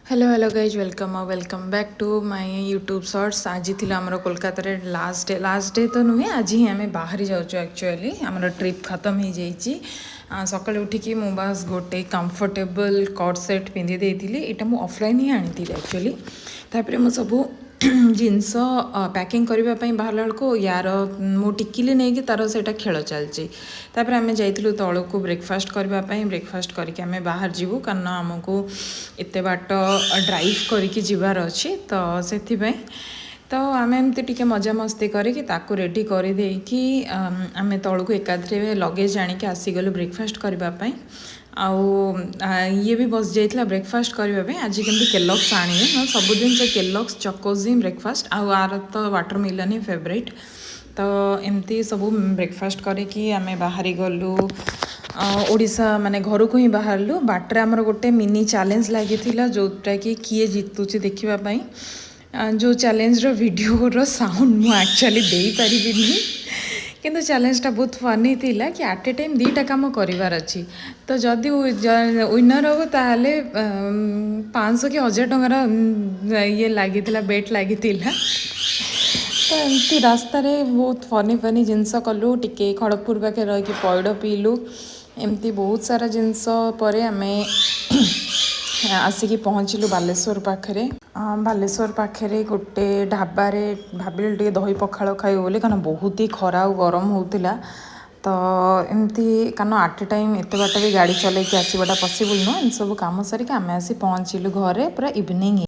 Hello hello guys welcome back to my YouTube shorts. आज थी आमर कोलकाता लास्ट डे तो नुहे आज ही आम बाहरी जाऊँ। एक्चुअली आमर ट्रिप खत्म हो जाइए। सकाଳେ उठिकी मु बास गोटे कंफर्टेबल कट सेट पिंधि देती। यहाँ मुझे ऑफलाइन ही आनी एक्चुअली। तापर मु सब जिनस पैकिंग करने बाहर बेलू यार मो टिकिली नहीं कि तार से खेल चलती। तापर आम जाइलु तौल को ब्रेकफास्ट करने ब्रेकफास्ट करके आम बाहर जीवु कारण आमको एत बाट ड्राइव करके जीवार अच्छी तो से तो आम एमती टिके मजा मस्ती करके रेडी कर देकी आम तौल को एकाधे लगेज आणिक आसीगलु ब्रेकफास्ट करने। आउ ये भी बस जाइए ब्रेकफास्ट करने। आज कमी केलॉग्स आने सबुदिन से केलॉग्स चकोज ब्रेकफास्ट आर तो वाटरमेलन ही फेवरेट। तो एमती सब ब्रेकफास्ट करके आम बाहरी गलु ओडिशा माने घर को ही बाहरलु। बाटर आमर गोटे मिनी चैलेंज लगी जोटा कि किए जीतुचे देखापी। जो चैलेंज वीडियो साउंड मुझे एक्चुअली दे पारि किंतु चैलेंजटा बहुत फनी थिला कि एट ए टाइम दीटा काम करार अच्छी। तो जदि विनर हम ताहले 500 कि 1000 टंकार ये लगी बेट लगी। तो एमती रास्तार बहुत फनी जिनस कलु टिके खड़गपुर पाखे रही पैड़ पीलु एमती बहुत सारा जिनस पर आम आसिकी पहुँचलु बालेश्वर पाखे। बालेश्वर पाखे गोटे ढाबारे भाविलु टे दही पखाड़ खाइबु बोली कारण बहुत ही खरा और गरम होता। तो एमती कारण एट ए टाइम एत बाट भी गाड़ी चलैकी आसवाटा पसिबल नुह। इन सब कम सारिक आम आसी पहुँचलु घरे पूरा इवनिंग।